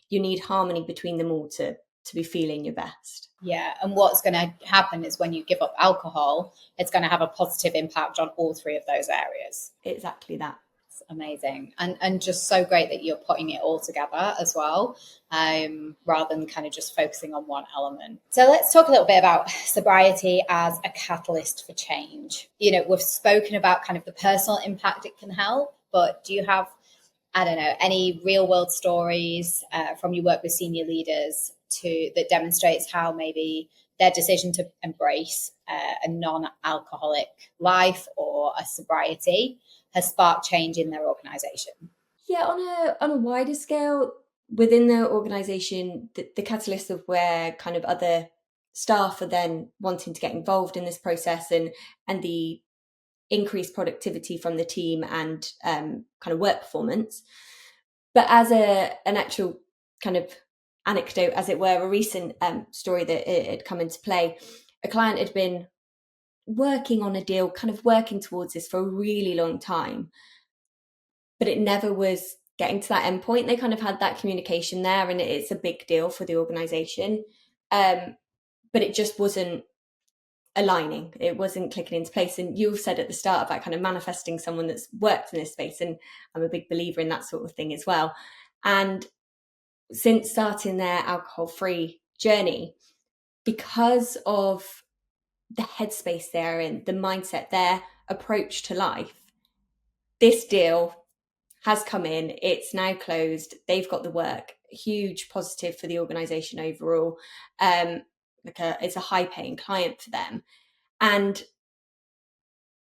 You need harmony between them all to be feeling your best. Yeah, and what's going to happen is when you give up alcohol, it's going to have a positive impact on all three of those areas. Exactly that. It's amazing, and just so great that you're putting it all together as well, rather than kind of just focusing on one element. So let's talk a little bit about sobriety as a catalyst for change. We've spoken about kind of the personal impact it can help, but do you have, I don't know, any real world stories from your work with senior leaders that demonstrates how maybe their decision to embrace a non-alcoholic life or a sobriety has sparked change in their organisation? Yeah, on a wider scale, within the organisation, the catalyst of where kind of other staff are then wanting to get involved in this process and the increased productivity from the team and kind of work performance. But as an actual kind of anecdote, as it were, a recent story that it had come into play, a client had been working on a deal, kind of working towards this for a really long time, but it never was getting to that end point. They kind of had that communication there, and it's a big deal for the organization, but it just wasn't aligning. It wasn't clicking into place. And you've said at the start about kind of manifesting someone that's worked in this space, and I'm a big believer in that sort of thing as well. And since starting their alcohol-free journey, because of the headspace they're in, the mindset, their approach to life, this deal has come in, it's now closed, they've got the work, huge positive for the organization overall. It's a high paying client for them. And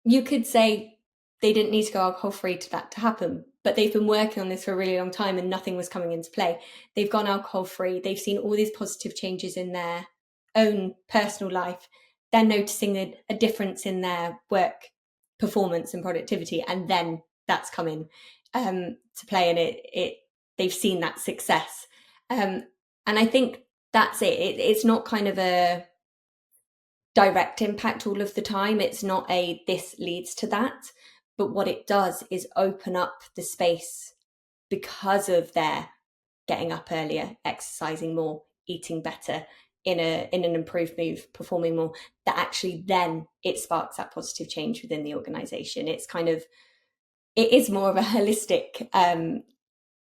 you could say they didn't need to go alcohol free to that to happen, but they've been working on this for a really long time and nothing was coming into play. They've gone alcohol free. They've seen all these positive changes in their own personal life. They're noticing a difference in their work performance and productivity, and then that's coming to play, and they've seen that success. And I think that's it. It's not kind of a direct impact all of the time. It's not this leads to that, but what it does is open up the space because of their getting up earlier, exercising more, eating better, in an improved mood, performing more, that actually then it sparks that positive change within the organization. It is more of a holistic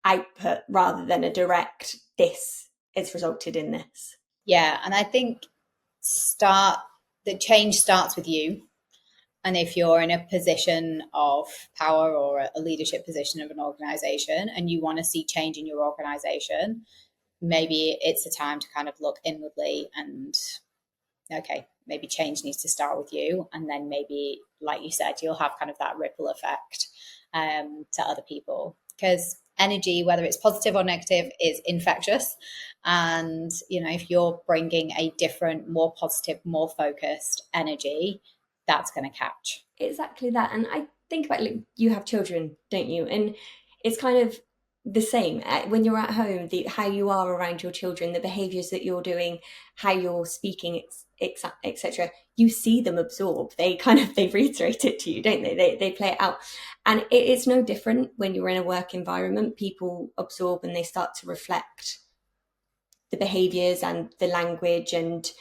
output rather than a direct, this has resulted in this. Yeah, and I think the change starts with you. And if you're in a position of power or a leadership position of an organization and you want to see change in your organization, maybe it's a time to kind of look inwardly and, okay, maybe change needs to start with you. And then maybe, like you said, you'll have kind of that ripple effect to other people. Because energy, whether it's positive or negative, is infectious. And, if you're bringing a different, more positive, more focused energy, that's going to catch. Exactly that. And I think about, you have children, don't you? And it's kind of the same when you're at home, how you are around your children, the behaviors that you're doing, how you're speaking, etc. You see them absorb. They reiterate it to you, don't they? They play it out. And it's no different when you're in a work environment. People absorb and they start to reflect the behaviors and the language and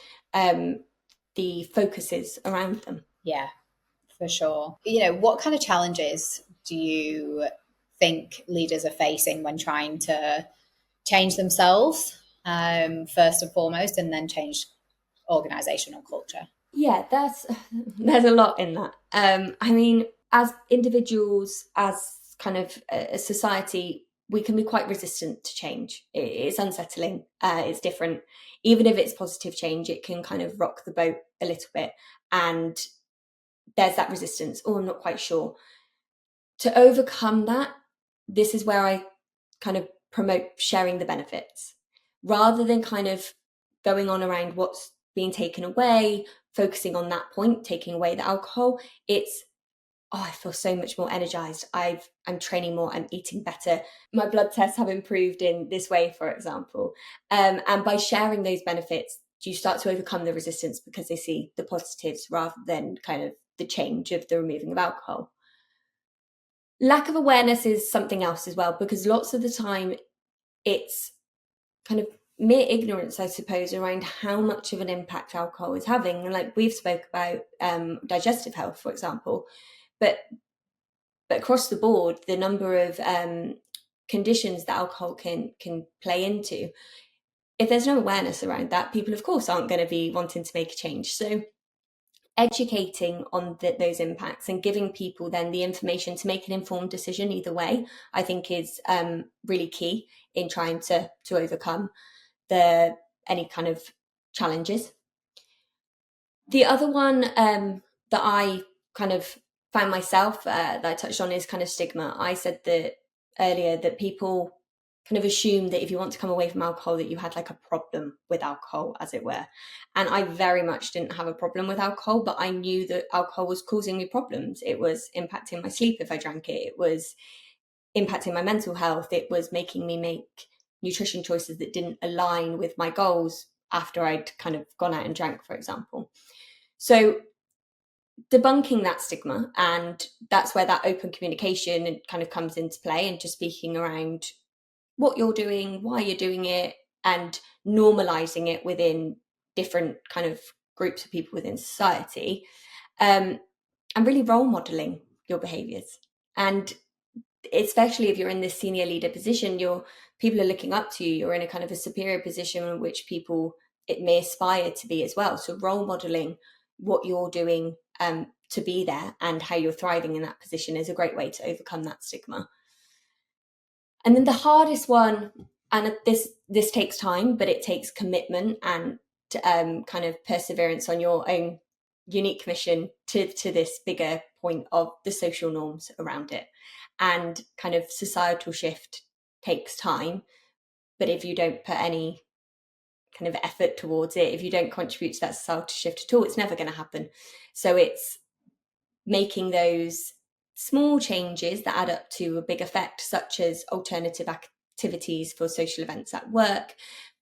the focuses around them. Yeah, for sure. What kind of challenges do you think leaders are facing when trying to change themselves, first and foremost, and then change organizational culture? Yeah, there's a lot in that. I mean, as individuals, as kind of a society, we can be quite resistant to change. It's unsettling. It's different. Even if it's positive change, it can kind of rock the boat a little bit. And there's that resistance. Oh, I'm not quite sure. To overcome that, this is where I kind of promote sharing the benefits rather than kind of going on around what's being taken away, focusing on that point, taking away the alcohol. It's, oh, I feel so much more energized. I'm training more. I'm eating better. My blood tests have improved in this way, for example. And by sharing those benefits, you start to overcome the resistance because they see the positives rather than kind of the change of the removing of alcohol. Lack of awareness is something else as well, because lots of the time it's kind of mere ignorance, I suppose, around how much of an impact alcohol is having. And like we've spoke about digestive health, for example, but across the board, the number of conditions that alcohol can play into, if there's no awareness around that, people of course aren't going to be wanting to make a change. So educating on those impacts and giving people then the information to make an informed decision either way, I think is really key in trying to overcome any kind of challenges. The other one that I kind of found myself that I touched on is kind of stigma. I said that earlier that people kind of assume that if you want to come away from alcohol that you had like a problem with alcohol, as it were. And I very much didn't have a problem with alcohol, but I knew that alcohol was causing me problems. It was impacting my sleep if I drank it. It was impacting my mental health. It was making me make nutrition choices that didn't align with my goals after I'd kind of gone out and drank, for example. So debunking that stigma, and that's where that open communication kind of comes into play, and just speaking around what you're doing, why you're doing it, and normalizing it within different kind of groups of people within society, and really role modeling your behaviors. And especially if you're in this senior leader position, people are looking up to you, you're in a kind of a superior position in which people, it may aspire to be as well. So role modeling what you're doing to be there and how you're thriving in that position is a great way to overcome that stigma. And then the hardest one, and this takes time, but it takes commitment and kind of perseverance on your own unique mission to this bigger point of the social norms around it. And kind of societal shift takes time, but if you don't put any kind of effort towards it, if you don't contribute to that societal shift at all, it's never going to happen. So it's making those small changes that add up to a big effect, such as alternative activities for social events at work,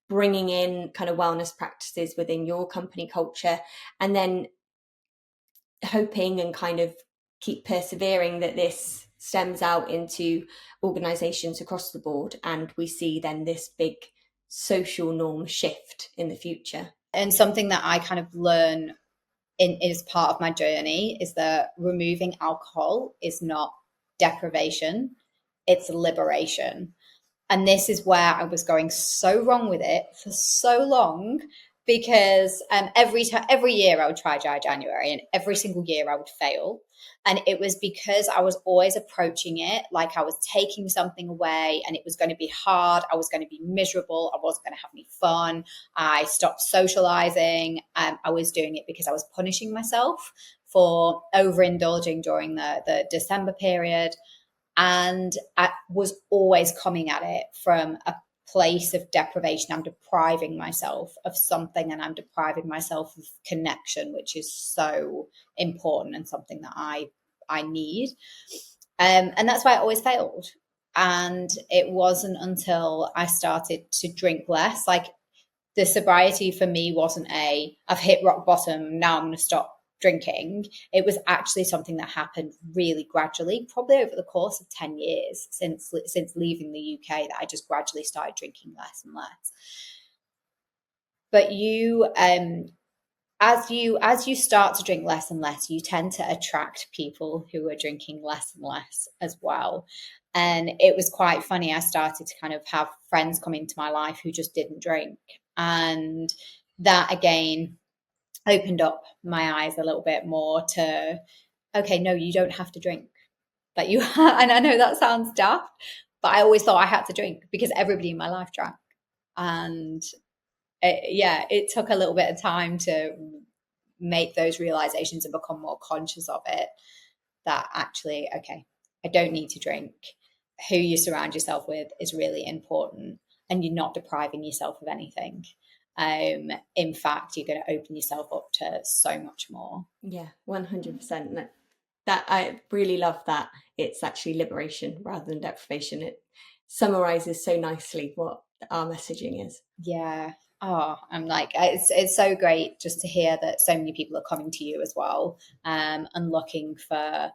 bringing in kind of wellness practices within your company culture, and then hoping and kind of keep persevering that this stems out into organizations across the board, and we see then this big social norm shift in the future. And something that I kind of learn is part of my journey is that removing alcohol is not deprivation, it's liberation. And this is where I was going so wrong with it for so long, because every year I would try dry January, and every single year I would fail. And it was because I was always approaching it like I was taking something away and it was going to be hard. I was going to be miserable. I wasn't going to have any fun. I stopped socializing. I was doing it because I was punishing myself for overindulging during the December period. And I was always coming at it from a place of deprivation. I'm depriving myself of something, and I'm depriving myself of connection, which is so important and something that I need. And that's why I always failed. And it wasn't until I started to drink less, like the sobriety for me wasn't I've hit rock bottom, now I'm going to stop drinking. It was actually something that happened really gradually, probably over the course of 10 years since leaving the UK, that I just gradually started drinking less and less. But as you start to drink less and less, you tend to attract people who are drinking less and less as well. And it was quite funny. I started to kind of have friends come into my life who just didn't drink. And that again opened up my eyes a little bit more to, okay, no, you don't have to drink. But and I know that sounds daft, but I always thought I had to drink because everybody in my life drank. And it took a little bit of time to make those realizations and become more conscious of it, that actually, okay, I don't need to drink. who you surround yourself with is really important, and you're not depriving yourself of anything. In fact, you're going to open yourself up to so much more. Yeah, 100%. That I really love that. It's actually liberation rather than deprivation. It summarizes so nicely what our messaging is. Yeah. Oh, I'm like, it's so great just to hear that so many people are coming to you as well, and looking for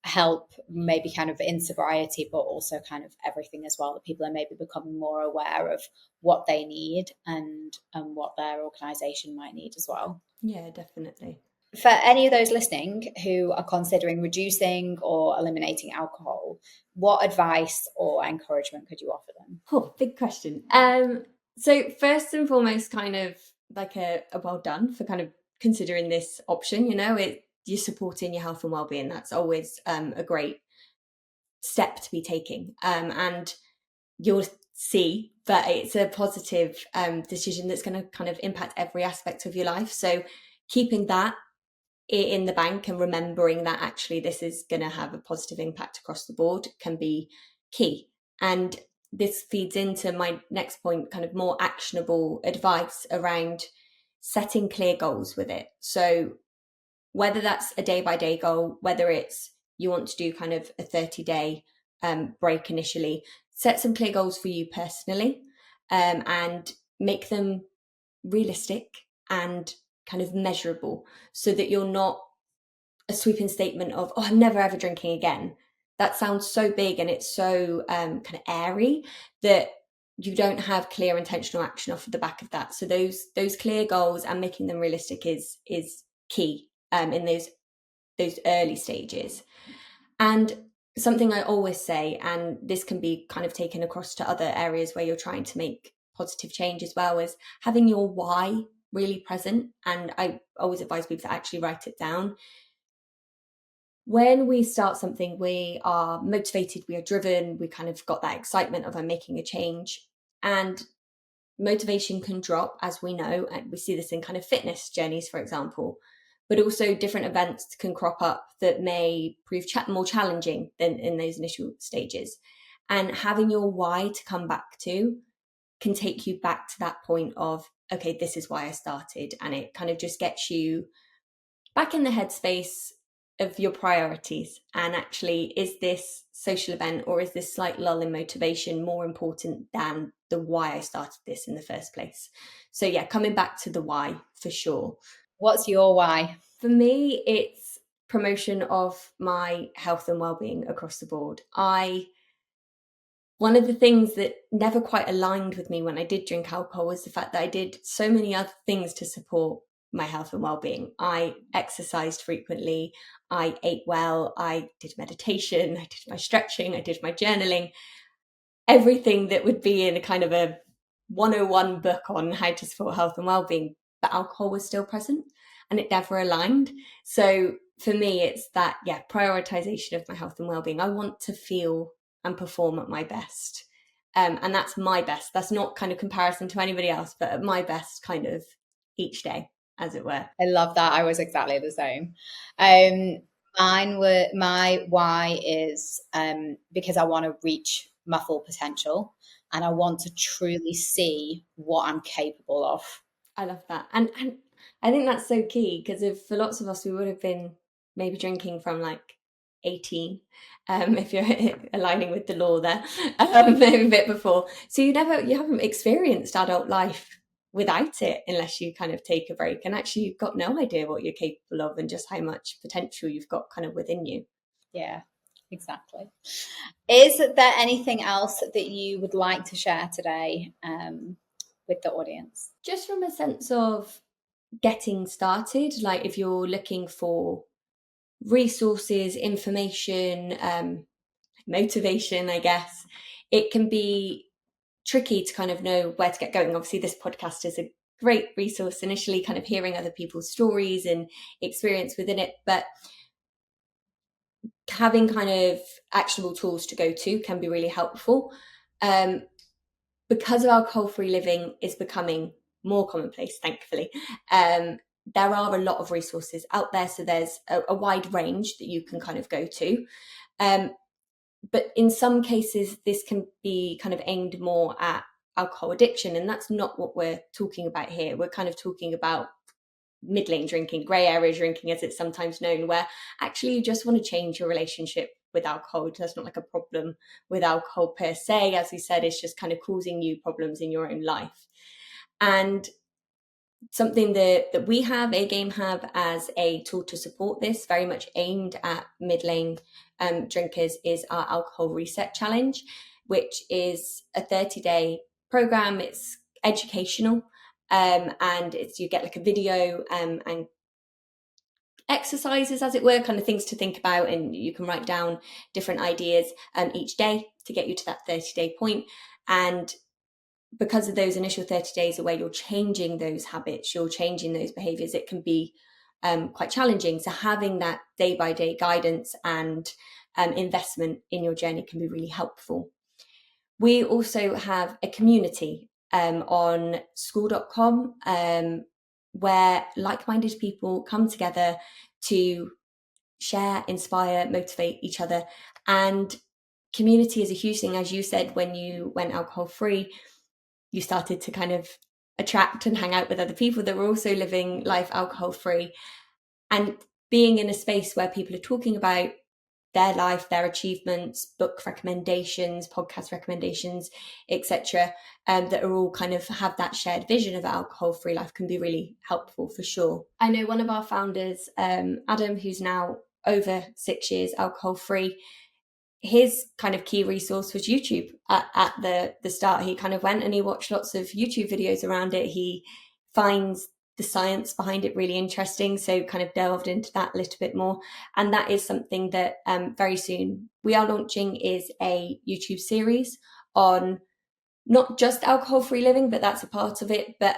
help, maybe kind of in sobriety, but also kind of everything as well, that people are maybe becoming more aware of what they need and what their organization might need as well. Yeah, definitely. For any of those listening who are considering reducing or eliminating alcohol, what advice or encouragement could you offer them? Oh, big question. So first and foremost, kind of like a well done for kind of considering this option. You're supporting your health and well-being. That's always a great step to be taking. And you'll see that it's a positive decision that's going to kind of impact every aspect of your life. So keeping that in the bank and remembering that actually this is going to have a positive impact across the board can be key. And this feeds into my next point, kind of more actionable advice around setting clear goals with it. So whether that's a day by day goal, whether it's you want to do kind of a 30-day break initially, set some clear goals for you personally, and make them realistic and kind of measurable, so that you're not a sweeping statement of, oh, I'm never ever drinking again. That sounds so big and it's so kind of airy that you don't have clear intentional action off of the back of that. So those clear goals and making them realistic is key in those early stages. And something I always say, and this can be kind of taken across to other areas where you're trying to make positive change as well, is having your why really present. And I always advise people to actually write it down. When we start something, we are motivated, we are driven, we kind of got that excitement of I'm making a change. And motivation can drop, as we know, and we see this in kind of fitness journeys, for example, but also different events can crop up that may prove more challenging than in those initial stages. And having your why to come back to can take you back to that point of, okay, this is why I started. And it kind of just gets you back in the headspace of your priorities. And actually, is this social event or is this slight lull in motivation more important than the why I started this in the first place? So yeah, coming back to the why for sure. What's your why? For me, it's promotion of my health and well-being across the board. One of the things that never quite aligned with me when I did drink alcohol was the fact that I did so many other things to support my health and well-being. I exercised frequently, I ate well, I did meditation, I did my stretching, I did my journaling, everything that would be in a kind of a 101 book on how to support health and well-being, but alcohol was still present and it never aligned. So for me, it's that, prioritization of my health and well-being. I want to feel and perform at my best. And that's my best. That's not kind of comparison to anybody else, but at my best kind of each day, as it were. I love that. I was exactly the same. My why is because I want to reach my full potential and I want to truly see what I'm capable of. I love that. And I think that's so key, because if for lots of us, we would have been maybe drinking from like 18, if you're aligning with the law there, maybe a bit before. So you haven't experienced adult life without it, unless you kind of take a break. And actually, you've got no idea what you're capable of and just how much potential you've got kind of within you. Yeah, exactly. Is there anything else that you would like to share today with the audience? Just from a sense of getting started, like if you're looking for resources, information, motivation, I guess, it can be tricky to kind of know where to get going. Obviously, this podcast is a great resource initially, kind of hearing other people's stories and experience within it, but having kind of actionable tools to go to can be really helpful. Because of alcohol-free living is becoming more commonplace, thankfully, there are a lot of resources out there. So there's a wide range that you can kind of go to. but in some cases, this can be kind of aimed more at alcohol addiction, and that's not what we're talking about here. We're kind of talking about middling drinking, grey area drinking, as it's sometimes known, where actually you just want to change your relationship with alcohol. There's not like a problem with alcohol per se. As we said, it's just kind of causing you problems in your own life. And something that we have, A Game have, as a tool to support this, very much aimed at middling drinkers, is our Alcohol Reset Challenge, which is a 30-day program. It's educational, and you get like a video and exercises, as it were, kind of things to think about, and you can write down different ideas each day to get you to that 30-day point. And because of those initial 30 days where you're changing those habits, you're changing those behaviors, it can be quite challenging. So having that day-by-day guidance and investment in your journey can be really helpful. We also have a community on school.com where like-minded people come together to share, inspire, motivate each other. And community is a huge thing. As you said, when you went alcohol-free, you started to kind of attract and hang out with other people that were also living life alcohol-free. And being in a space where people are talking about their life, their achievements, book recommendations, podcast recommendations, etc., that are all kind of have that shared vision of alcohol-free life can be really helpful for sure. I know one of our founders, Adam, who's now over 6 years alcohol-free, his kind of key resource was YouTube at the start. He kind of went and he watched lots of YouTube videos around it. He finds the science behind it really interesting, so kind of delved into that a little bit more. And that is something that very soon we are launching, is a YouTube series on not just alcohol-free living, but that's a part of it, but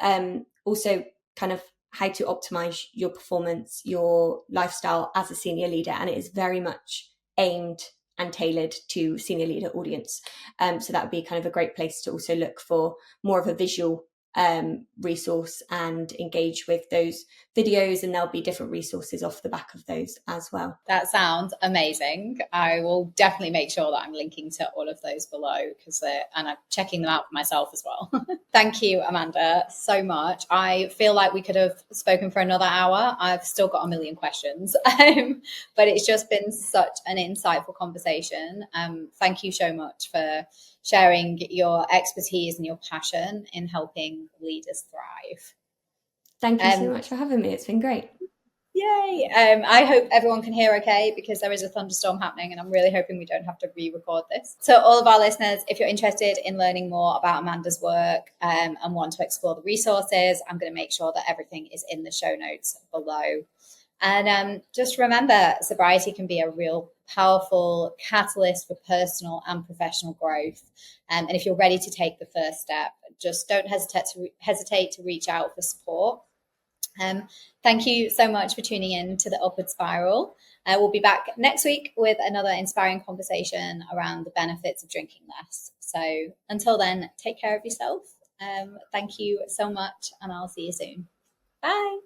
also kind of how to optimize your performance, your lifestyle as a senior leader. And it is very much aimed and tailored to senior leader audience. So that would be kind of a great place to also look for more of a visual resource and engage with those videos, and there'll be different resources off the back of those as well. That sounds amazing. I will definitely make sure that I'm linking to all of those below, and I'm checking them out for myself as well. Thank you, Amanda, so much. I feel like we could have spoken for another hour. I've still got a million questions, but it's just been such an insightful conversation. Thank you so much for sharing your expertise and your passion in helping leaders thrive. Thank you so much for having me. It's been great. Yay. I hope everyone can hear okay, because there is a thunderstorm happening and I'm really hoping we don't have to re-record this. So all of our listeners, if you're interested in learning more about Amanda's work and want to explore the resources, I'm going to make sure that everything is in the show notes below. And just remember, sobriety can be a real powerful catalyst for personal and professional growth. And if you're ready to take the first step, just don't hesitate to reach out for support. Thank you so much for tuning in to the Upward Spiral. We'll be back next week with another inspiring conversation around the benefits of drinking less. So until then, take care of yourself. Thank you so much, and I'll see you soon. Bye.